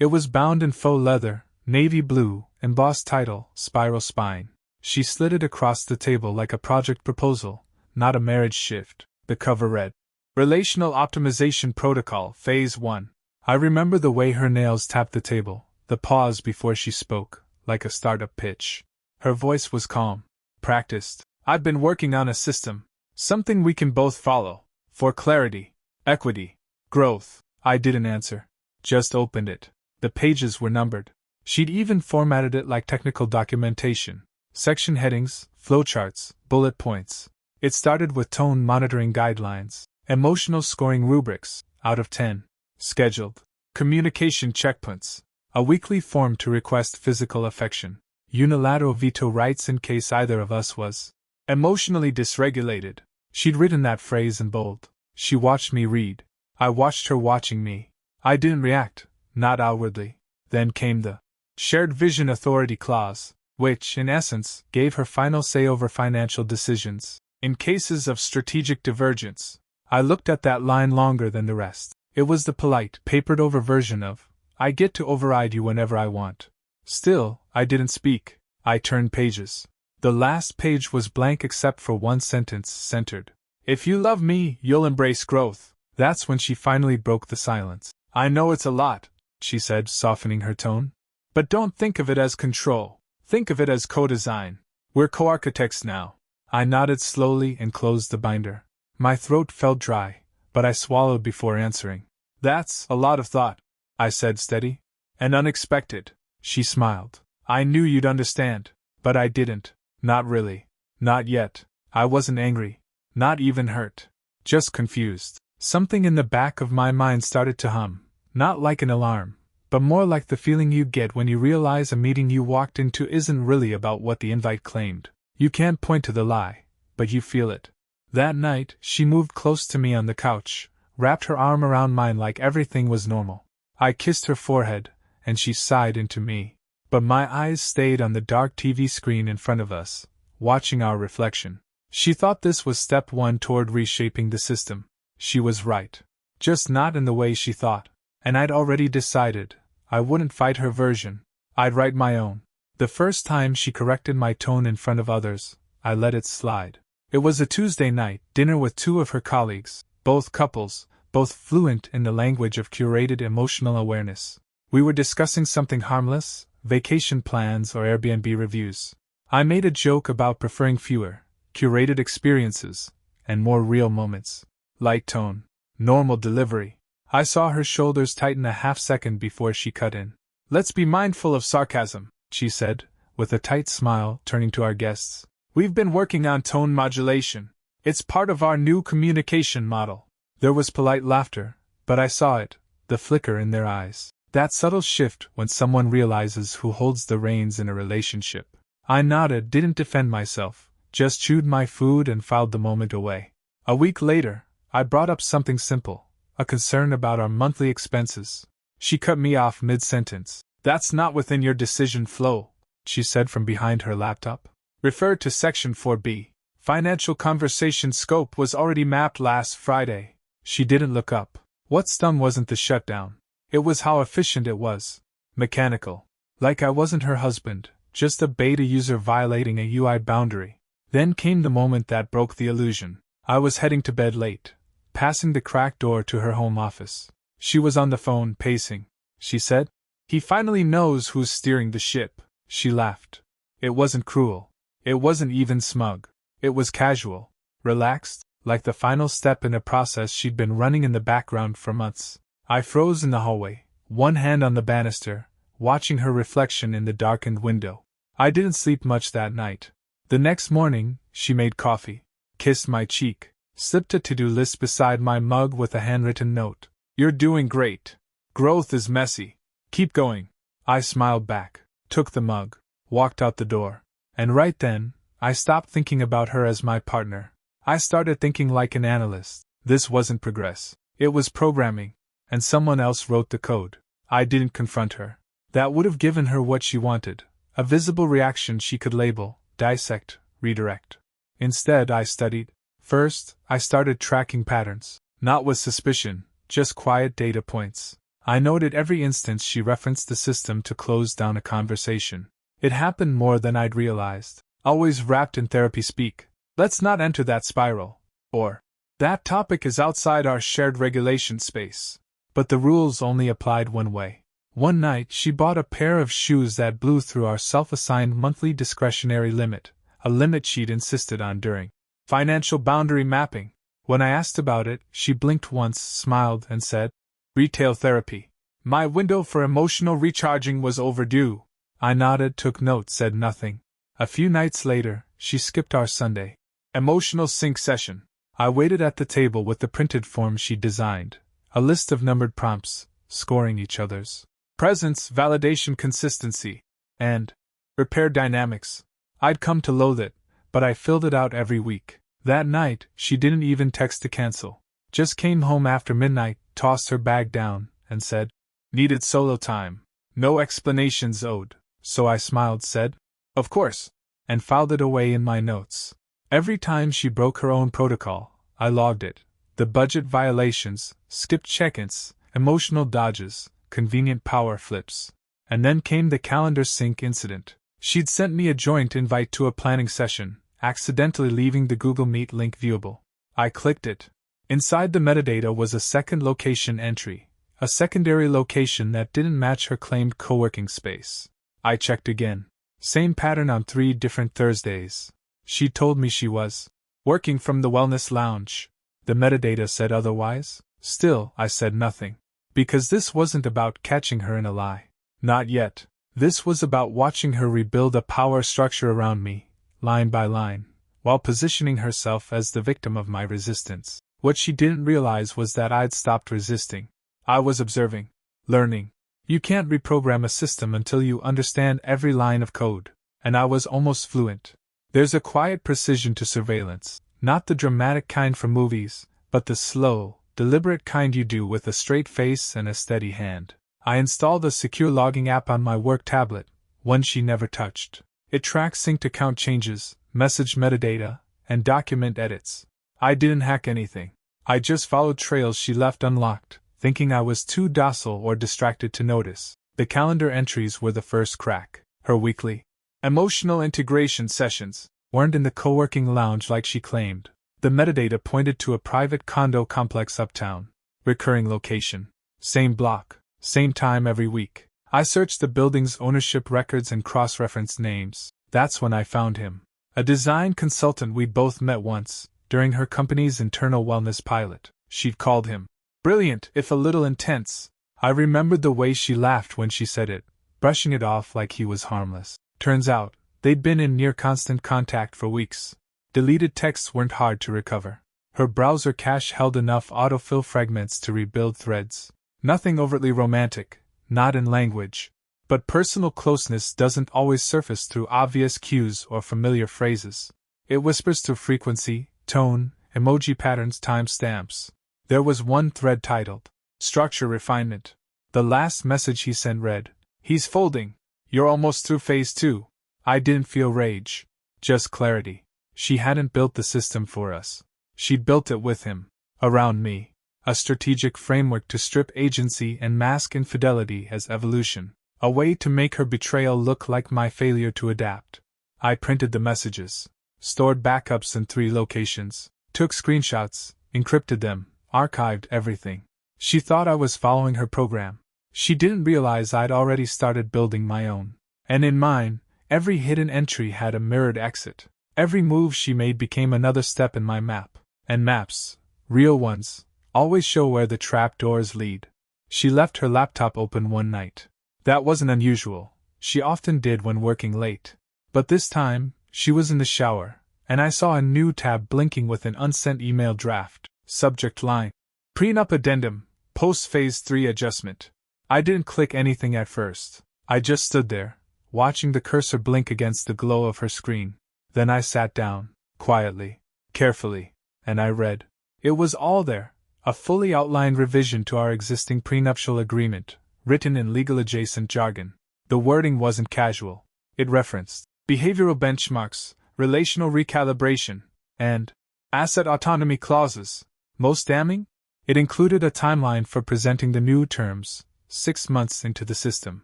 It was bound in faux leather, navy blue, embossed title, Spiral Spine. She slid it across the table like a project proposal, not a marriage shift. The cover read, Relational Optimization Protocol, Phase 1. I remember the way her nails tapped the table, the pause before she spoke, like a startup pitch. Her voice was calm, practiced. I've been working on a system, something we can both follow, for clarity, equity, growth. I didn't answer, just opened it. The pages were numbered. She'd even formatted it like technical documentation. Section headings, flowcharts, bullet points. It started with tone monitoring guidelines, emotional scoring rubrics, out of 10. Scheduled. Communication checkpoints. A weekly form to request physical affection. Unilateral veto rights in case either of us was emotionally dysregulated. She'd written that phrase in bold. She watched me read. I watched her watching me. I didn't react, not outwardly. Then came the shared vision authority clause, which, in essence, gave her final say over financial decisions. In cases of strategic divergence, I looked at that line longer than the rest. It was the polite, papered-over version of, I get to override you whenever I want. Still, I didn't speak. I turned pages. The last page was blank except for one sentence centered. If you love me, you'll embrace growth. That's when she finally broke the silence. I know it's a lot, she said, softening her tone. But don't think of it as control. Think of it as co-design. We're co-architects now. I nodded slowly and closed the binder. My throat felt dry, but I swallowed before answering. That's a lot of thought, I said, steady. And unexpected. She smiled. I knew you'd understand, but I didn't. Not really. Not yet. I wasn't angry. Not even hurt. Just confused. Something in the back of my mind started to hum, not like an alarm, but more like the feeling you get when you realize a meeting you walked into isn't really about what the invite claimed. You can't point to the lie, but you feel it. That night, she moved close to me on the couch, wrapped her arm around mine like everything was normal. I kissed her forehead, and she sighed into me. But my eyes stayed on the dark TV screen in front of us, watching our reflection. She thought this was step one toward reshaping the system. She was right. Just not in the way she thought. And I'd already decided, I wouldn't fight her version. I'd write my own. The first time she corrected my tone in front of others, I let it slide. It was a Tuesday night, dinner with two of her colleagues, both couples, both fluent in the language of curated emotional awareness. We were discussing something harmless, vacation plans or Airbnb reviews. I made a joke about preferring fewer, curated experiences, and more real moments. Light tone, normal delivery. I saw her shoulders tighten a half-second before she cut in. Let's be mindful of sarcasm, she said, with a tight smile, turning to our guests. We've been working on tone modulation. It's part of our new communication model. There was polite laughter, but I saw it, the flicker in their eyes. That subtle shift when someone realizes who holds the reins in a relationship. I nodded, didn't defend myself, just chewed my food and filed the moment away. A week later, I brought up something simple, a concern about our monthly expenses. She cut me off mid-sentence. That's not within your decision flow, she said from behind her laptop. Refer to Section 4B. Financial conversation scope was already mapped last Friday. She didn't look up. What stung wasn't the shutdown. It was how efficient it was. Mechanical. Like I wasn't her husband, just a beta user violating a UI boundary. Then came the moment that broke the illusion. I was heading to bed late, passing the cracked door to her home office. She was on the phone, pacing. She said, "He finally knows who's steering the ship." She laughed. It wasn't cruel. It wasn't even smug. It was casual, relaxed, like the final step in a process she'd been running in the background for months. I froze in the hallway, one hand on the banister, watching her reflection in the darkened window. I didn't sleep much that night. The next morning, she made coffee, kissed my cheek, slipped a to-do list beside my mug with a handwritten note. "You're doing great. Growth is messy. Keep going." I smiled back, took the mug, walked out the door. And right then, I stopped thinking about her as my partner. I started thinking like an analyst. This wasn't progress. It was programming. And someone else wrote the code. I didn't confront her. That would have given her what she wanted, a visible reaction she could label, dissect, redirect. Instead, I studied. First, I started tracking patterns. Not with suspicion, just quiet data points. I noted every instance she referenced the system to close down a conversation. It happened more than I'd realized, always wrapped in therapy speak. Let's not enter that spiral. Or, that topic is outside our shared regulation space. But the rules only applied one way. One night she bought a pair of shoes that blew through our self-assigned monthly discretionary limit, a limit she'd insisted on during financial boundary mapping. When I asked about it, she blinked once, smiled, and said, "Retail therapy. My window for emotional recharging was overdue." I nodded, took note, said nothing. A few nights later, she skipped our Sunday emotional sync session. I waited at the table with the printed form she'd designed, a list of numbered prompts, scoring each other's presence, validation, consistency, and repair dynamics. I'd come to loathe it, but I filled it out every week. That night, she didn't even text to cancel. Just came home after midnight, tossed her bag down, and said, "Needed solo time. No explanations owed." So I smiled, said, "Of course," and filed it away in my notes. Every time she broke her own protocol, I logged it. The budget violations, skipped check-ins, emotional dodges, convenient power flips. And then came the calendar sync incident. She'd sent me a joint invite to a planning session, accidentally leaving the Google Meet link viewable. I clicked it. Inside the metadata was a second location entry, a secondary location that didn't match her claimed co-working space. I checked again. Same pattern on 3 different Thursdays. She told me she was working from the wellness lounge. The metadata said otherwise. Still, I said nothing. Because this wasn't about catching her in a lie. Not yet. This was about watching her rebuild a power structure around me, line by line, while positioning herself as the victim of my resistance. What she didn't realize was that I'd stopped resisting. I was observing, learning. You can't reprogram a system until you understand every line of code, and I was almost fluent. There's a quiet precision to surveillance, not the dramatic kind from movies, but the slow, deliberate kind you do with a straight face and a steady hand. I installed a secure logging app on my work tablet, one she never touched. It tracks synced account changes, message metadata, and document edits. I didn't hack anything. I just followed trails she left unlocked, thinking I was too docile or distracted to notice. The calendar entries were the first crack. Her weekly emotional integration sessions weren't in the co-working lounge like she claimed. The metadata pointed to a private condo complex uptown. Recurring location. Same block. Same time every week. I searched the building's ownership records and cross-referenced names. That's when I found him. A design consultant we'd both met once, during her company's internal wellness pilot. She'd called him brilliant, if a little intense. I remembered the way she laughed when she said it, brushing it off like he was harmless. Turns out, they'd been in near constant contact for weeks. Deleted texts weren't hard to recover. Her browser cache held enough autofill fragments to rebuild threads. Nothing overtly romantic, not in language. But personal closeness doesn't always surface through obvious cues or familiar phrases. It whispers through frequency, tone, emoji patterns, timestamps. There was one thread titled, "Structure Refinement." The last message he sent read, "He's folding. You're almost through phase 2. I didn't feel rage. Just clarity. She hadn't built the system for us. She'd built it with him. Around me. A strategic framework to strip agency and mask infidelity as evolution. A way to make her betrayal look like my failure to adapt. I printed the messages. Stored backups in 3 locations. Took screenshots, encrypted them, archived everything. She thought I was following her program. She didn't realize I'd already started building my own. And in mine, every hidden entry had a mirrored exit. Every move she made became another step in my map. And maps, real ones, always show where the trap doors lead. She left her laptop open one night. That wasn't unusual. She often did when working late. But this time, she was in the shower, and I saw a new tab blinking with an unsent email draft. Subject line: Prenup Addendum, Post-Phase 3 Adjustment. I didn't click anything at first. I just stood there, watching the cursor blink against the glow of her screen. Then I sat down, quietly, carefully, and I read. It was all there, a fully outlined revision to our existing prenuptial agreement, written in legal-adjacent jargon. The wording wasn't casual. It referenced behavioral benchmarks, relational recalibration, and asset autonomy clauses. Most damning? It included a timeline for presenting the new terms, 6 months into the system.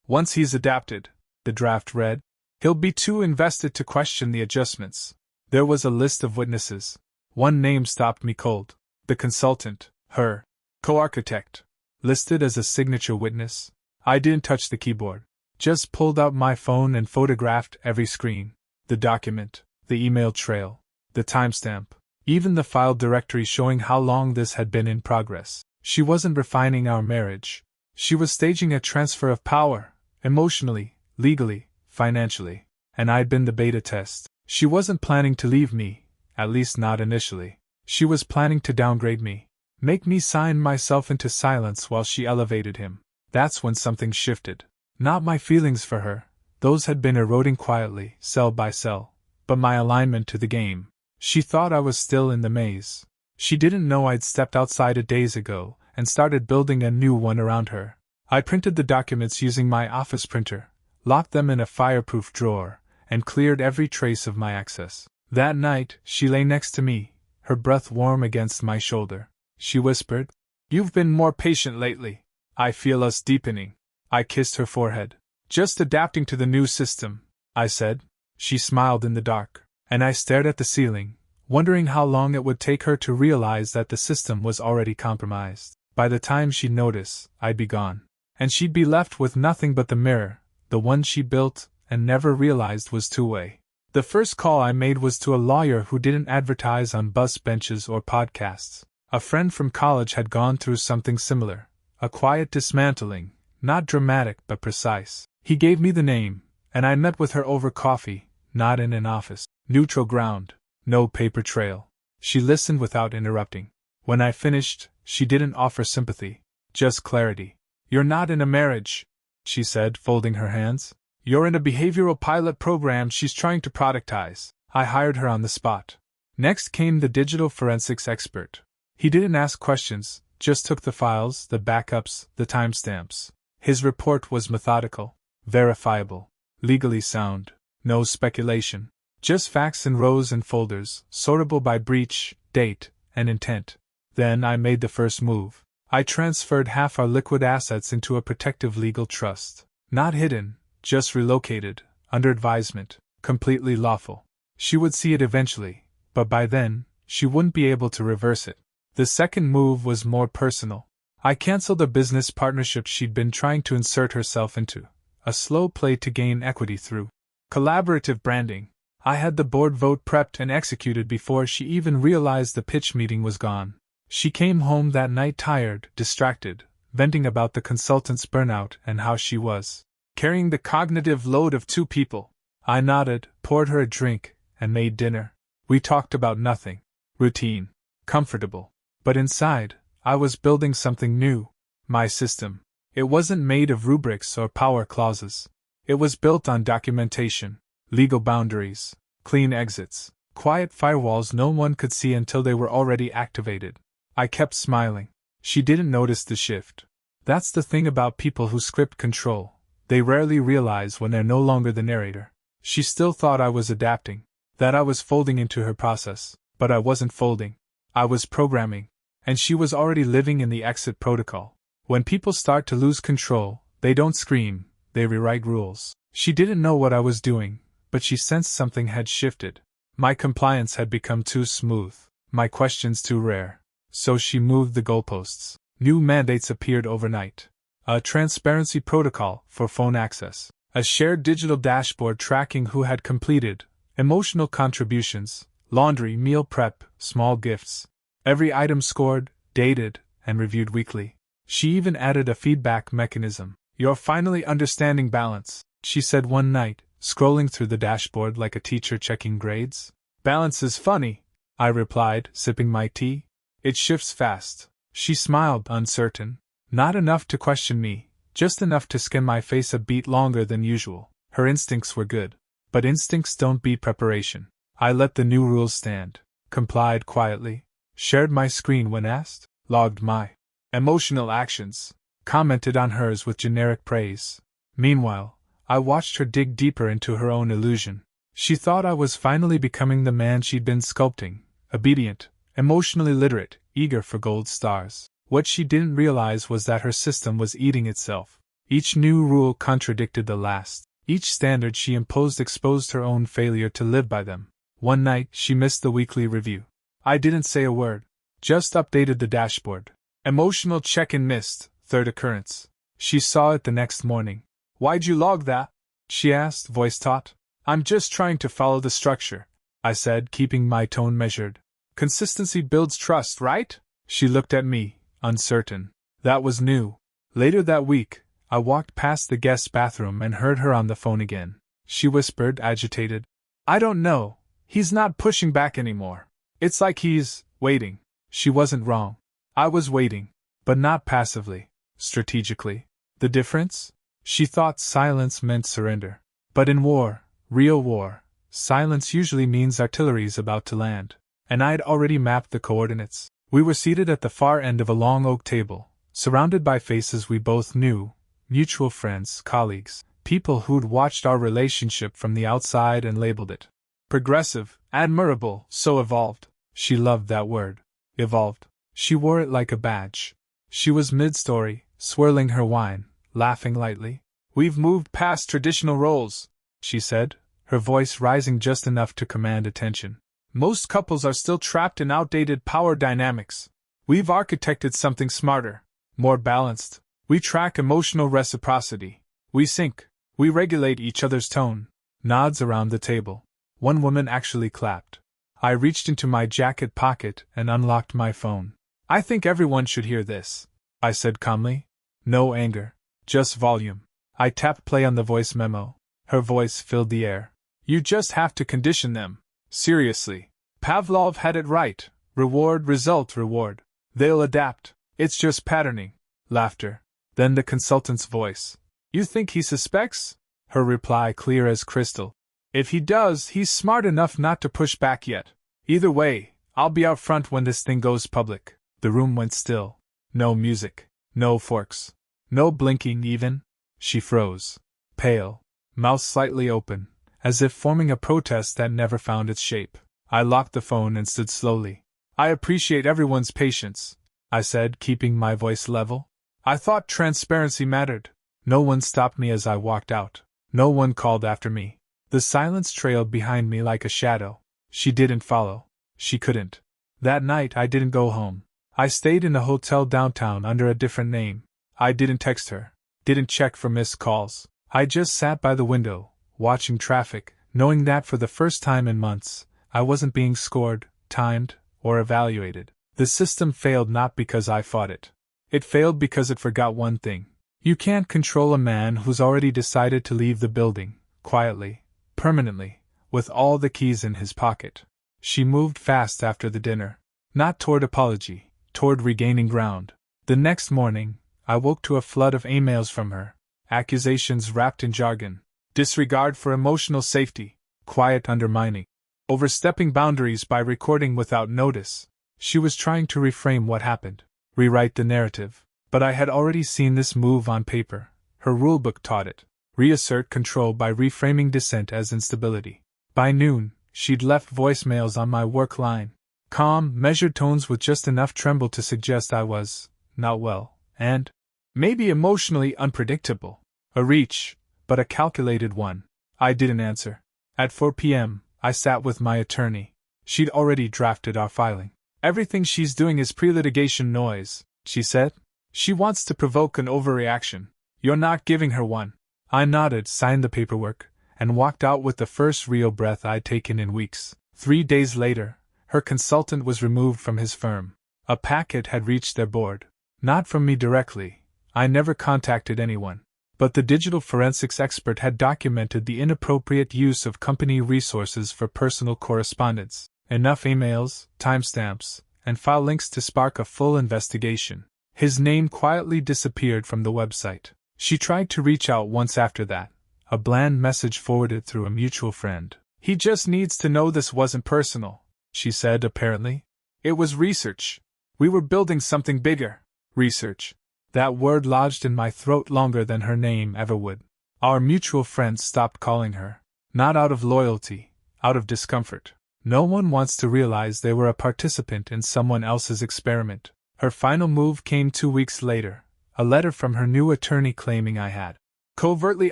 Once he's adapted, the draft read, he'll be too invested to question the adjustments. There was a list of witnesses. One name stopped me cold. The consultant, her co-architect, listed as a signature witness. I didn't touch the keyboard. Just pulled out my phone and photographed every screen. The document, the email trail, the timestamp, even the file directory showing how long this had been in progress. She wasn't refining our marriage. She was staging a transfer of power, emotionally, legally, financially. And I'd been the beta test. She wasn't planning to leave me, at least not initially. She was planning to downgrade me, make me sign myself into silence while she elevated him. That's when something shifted. Not my feelings for her, those had been eroding quietly, cell by cell, but my alignment to the game. She thought I was still in the maze. She didn't know I'd stepped outside it days ago and started building a new one around her. I printed the documents using my office printer, locked them in a fireproof drawer, and cleared every trace of my access. That night, she lay next to me, her breath warm against my shoulder. She whispered, "You've been more patient lately. I feel us deepening." I kissed her forehead. "Just adapting to the new system," I said. She smiled in the dark, and I stared at the ceiling, wondering how long it would take her to realize that the system was already compromised. By the time she'd notice, I'd be gone. And she'd be left with nothing but the mirror, the one she built and never realized was two-way. The first call I made was to a lawyer who didn't advertise on bus benches or podcasts. A friend from college had gone through something similar, a quiet dismantling, not dramatic but precise. He gave me the name, and I met with her over coffee, not in an office. Neutral ground, no paper trail. She listened without interrupting. When I finished, she didn't offer sympathy, just clarity. "You're not in a marriage," she said, folding her hands. "You're in a behavioral pilot program she's trying to productize." I hired her on the spot. Next came the digital forensics expert. He didn't ask questions, just took the files, the backups, the timestamps. His report was methodical, verifiable, legally sound, no speculation. Just facts in rows and folders, sortable by breach, date, and intent. Then I made the first move. I transferred half our liquid assets into a protective legal trust. Not hidden, just relocated, under advisement, completely lawful. She would see it eventually, but by then, she wouldn't be able to reverse it. The second move was more personal. I canceled a business partnership she'd been trying to insert herself into, a slow play to gain equity through collaborative branding. I had the board vote prepped and executed before she even realized the pitch meeting was gone. She came home that night tired, distracted, venting about the consultant's burnout and how she was carrying the cognitive load of 2 people. I nodded, poured her a drink, and made dinner. We talked about nothing. Routine. Comfortable. But inside, I was building something new. My system. It wasn't made of rubrics or power clauses. It was built on documentation, legal boundaries, clean exits, quiet firewalls no one could see until they were already activated. I kept smiling. She didn't notice the shift. That's the thing about people who script control. They rarely realize when they're no longer the narrator. She still thought I was adapting, that I was folding into her process, but I wasn't folding. I was programming, and she was already living in the exit protocol. When people start to lose control, they don't scream, they rewrite rules. She didn't know what I was doing, but she sensed something had shifted. My compliance had become too smooth, my questions too rare. So she moved the goalposts. New mandates appeared overnight. A transparency protocol for phone access. A shared digital dashboard tracking who had completed, emotional contributions, laundry, meal prep, small gifts. Every item scored, dated, and reviewed weekly. She even added a feedback mechanism. "You're finally understanding balance," she said one night, scrolling through the dashboard like a teacher checking grades. "Balance is funny," I replied, sipping my tea. "It shifts fast." She smiled, uncertain. Not enough to question me, just enough to skim my face a beat longer than usual. Her instincts were good. But instincts don't beat preparation. I let the new rules stand, complied quietly, shared my screen when asked, logged my emotional actions, commented on hers with generic praise. Meanwhile, I watched her dig deeper into her own illusion. She thought I was finally becoming the man she'd been sculpting, obedient, emotionally literate, eager for gold stars. What she didn't realize was that her system was eating itself. Each new rule contradicted the last. Each standard she imposed exposed her own failure to live by them. One night, she missed the weekly review. I didn't say a word. Just updated the dashboard. Emotional check-in missed, third occurrence. She saw it the next morning. "Why'd you log that?" she asked, voice taut. "I'm just trying to follow the structure," I said, keeping my tone measured. "Consistency builds trust, right?" She looked at me, uncertain. That was new. Later that week, I walked past the guest bathroom and heard her on the phone again. She whispered, agitated. "I don't know. He's not pushing back anymore. It's like he's waiting." She wasn't wrong. I was waiting. But not passively. Strategically. The difference? She thought silence meant surrender. But in war, real war, silence usually means artillery's about to land. And I'd already mapped the coordinates. We were seated at the far end of a long oak table, surrounded by faces we both knew, mutual friends, colleagues, people who'd watched our relationship from the outside and labeled it progressive, admirable, so evolved. She loved that word. Evolved. She wore it like a badge. She was mid-story, swirling her wine, laughing lightly. "We've moved past traditional roles," she said, her voice rising just enough to command attention. "Most couples are still trapped in outdated power dynamics. We've architected something smarter, more balanced. We track emotional reciprocity. We sync. We regulate each other's tone." Nods around the table. One woman actually clapped. I reached into my jacket pocket and unlocked my phone. "I think everyone should hear this," I said calmly. No anger. Just volume. I tapped play on the voice memo. Her voice filled the air. "You just have to condition them. Seriously. Pavlov had it right. Reward, result, reward. They'll adapt. It's just patterning." Laughter. Then the consultant's voice. "You think he suspects?" Her reply clear as crystal. "If he does, he's smart enough not to push back yet. Either way, I'll be out front when this thing goes public." The room went still. No music. No forks. No blinking even. She froze. Pale. Mouth slightly open, as if forming a protest that never found its shape. I locked the phone and stood slowly. "I appreciate everyone's patience," I said, keeping my voice level. "I thought transparency mattered." No one stopped me as I walked out. No one called after me. The silence trailed behind me like a shadow. She didn't follow. She couldn't. That night I didn't go home. I stayed in a hotel downtown under a different name. I didn't text her. Didn't check for missed calls. I just sat by the window, watching traffic, knowing that for the first time in months, I wasn't being scored, timed, or evaluated. The system failed not because I fought it. It failed because it forgot one thing. You can't control a man who's already decided to leave the building, quietly, permanently, with all the keys in his pocket. She moved fast after the dinner. Not toward apology, toward regaining ground. The next morning, I woke to a flood of emails from her. Accusations wrapped in jargon. Disregard for emotional safety. Quiet undermining. Overstepping boundaries by recording without notice. She was trying to reframe what happened. Rewrite the narrative. But I had already seen this move on paper. Her rulebook taught it. Reassert control by reframing dissent as instability. By noon, she'd left voicemails on my work line. Calm, measured tones with just enough tremble to suggest I was not well, and maybe emotionally unpredictable. A reach, but a calculated one. I didn't answer. At 4 p.m., I sat with my attorney. She'd already drafted our filing. "Everything she's doing is pre-litigation noise," she said. "She wants to provoke an overreaction. You're not giving her one." I nodded, signed the paperwork, and walked out with the first real breath I'd taken in weeks. 3 days later, her consultant was removed from his firm. A packet had reached their board. Not from me directly. I never contacted anyone. But the digital forensics expert had documented the inappropriate use of company resources for personal correspondence. Enough emails, timestamps, and file links to spark a full investigation. His name quietly disappeared from the website. She tried to reach out once after that. A bland message forwarded through a mutual friend. "He just needs to know this wasn't personal," she said apparently. "It was research. We were building something bigger." Research. That word lodged in my throat longer than her name ever would. Our mutual friend stopped calling her. Not out of loyalty, out of discomfort. No one wants to realize they were a participant in someone else's experiment. Her final move came 2 weeks later, a letter from her new attorney claiming I had covertly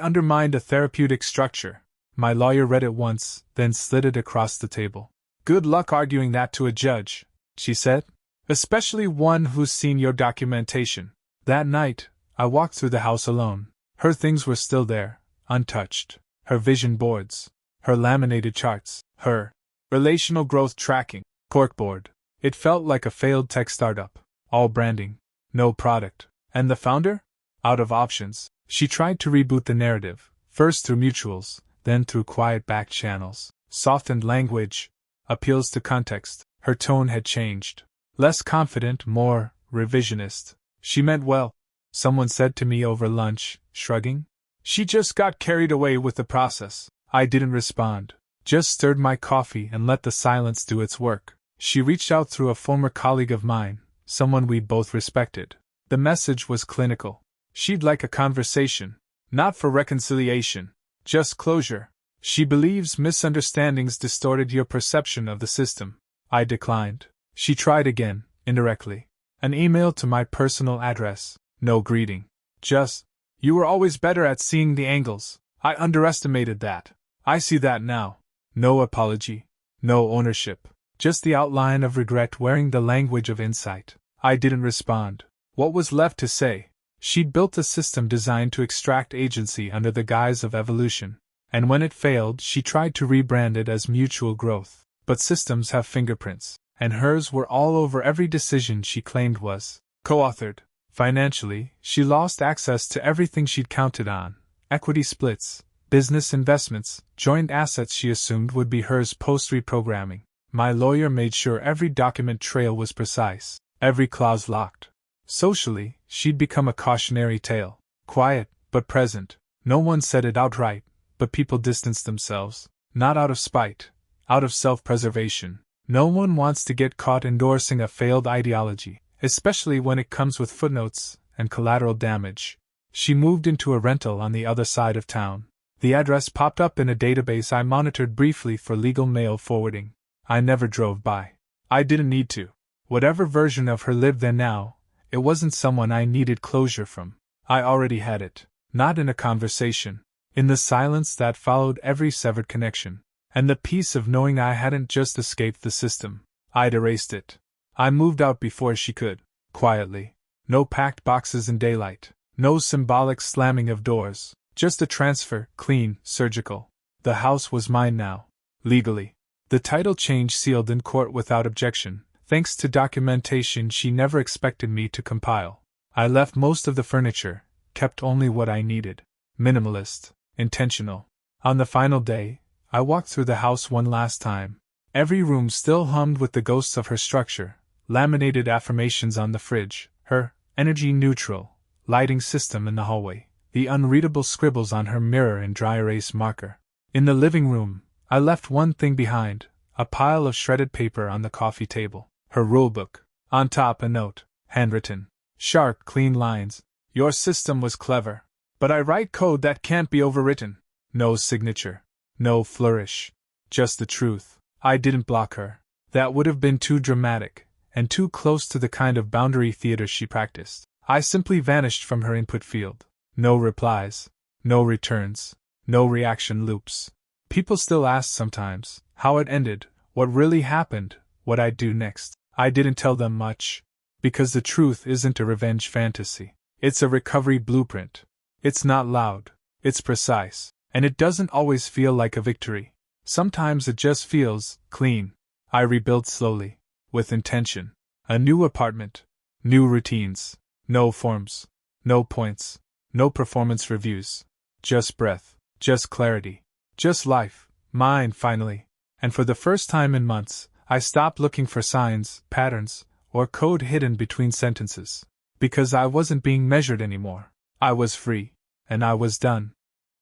undermined a therapeutic structure. My lawyer read it once, then slid it across the table. "Good luck arguing that to a judge," she said. "Especially one who's seen your documentation." That night, I walked through the house alone. Her things were still there, untouched. Her vision boards, her laminated charts, her relational growth tracking corkboard. It felt like a failed tech startup. All branding, no product. And the founder? Out of options. She tried to reboot the narrative, first through mutuals, then through quiet back channels. Softened language, appeals to context. Her tone had changed. Less confident, more revisionist. She meant well, someone said to me over lunch, shrugging. She just got carried away with the process. I didn't respond, just stirred my coffee and let the silence do its work. She reached out through a former colleague of mine, someone we both respected. The message was clinical. She'd like a conversation, not for reconciliation, just closure. She believes misunderstandings distorted your perception of the system. I declined. She tried again, indirectly. An email to my personal address. No greeting. Just, "You were always better at seeing the angles. I underestimated that. I see that now." No apology. No ownership. Just the outline of regret wearing the language of insight. I didn't respond. What was left to say? She'd built a system designed to extract agency under the guise of evolution. And when it failed, she tried to rebrand it as mutual growth. But systems have fingerprints, and hers were all over every decision she claimed was co-authored. Financially, she lost access to everything she'd counted on: equity splits, business investments, joint assets she assumed would be hers post-reprogramming. My lawyer made sure every document trail was precise, every clause locked. Socially, she'd become a cautionary tale. Quiet, but present. No one said it outright, but people distanced themselves. Not out of spite, out of self-preservation. No one wants to get caught endorsing a failed ideology, especially when it comes with footnotes and collateral damage. She moved into a rental on the other side of town. The address popped up in a database I monitored briefly for legal mail forwarding. I never drove by. I didn't need to. Whatever version of her lived there now, it wasn't someone I needed closure from. I already had it. Not in a conversation. In the silence that followed every severed connection. And the peace of knowing I hadn't just escaped the system. I'd erased it. I moved out before she could. Quietly. No packed boxes in daylight. No symbolic slamming of doors. Just a transfer, clean, surgical. The house was mine now. Legally. The title change sealed in court without objection, thanks to documentation she never expected me to compile. I left most of the furniture, kept only what I needed. Minimalist. Intentional. On the final day, I walked through the house one last time. Every room still hummed with the ghosts of her structure. Laminated affirmations on the fridge, her energy neutral lighting system in the hallway, the unreadable scribbles on her mirror and dry erase marker. In the living room, I left one thing behind, a pile of shredded paper on the coffee table. Her rulebook. On top a note, handwritten. Sharp, clean lines. "Your system was clever. But I write code that can't be overwritten." No signature. No flourish. Just the truth. I didn't block her. That would have been too dramatic, and too close to the kind of boundary theater she practiced. I simply vanished from her input field. No replies. No returns. No reaction loops. People still ask sometimes how it ended, what really happened, what I'd do next. I didn't tell them much. Because the truth isn't a revenge fantasy. It's a recovery blueprint. It's not loud. It's precise. And it doesn't always feel like a victory. Sometimes it just feels clean. I rebuilt slowly. With intention. A new apartment. New routines. No forms. No points. No performance reviews. Just breath. Just clarity. Just life. Mine, finally. And for the first time in months, I stopped looking for signs, patterns, or code hidden between sentences. Because I wasn't being measured anymore. I was free. And I was done.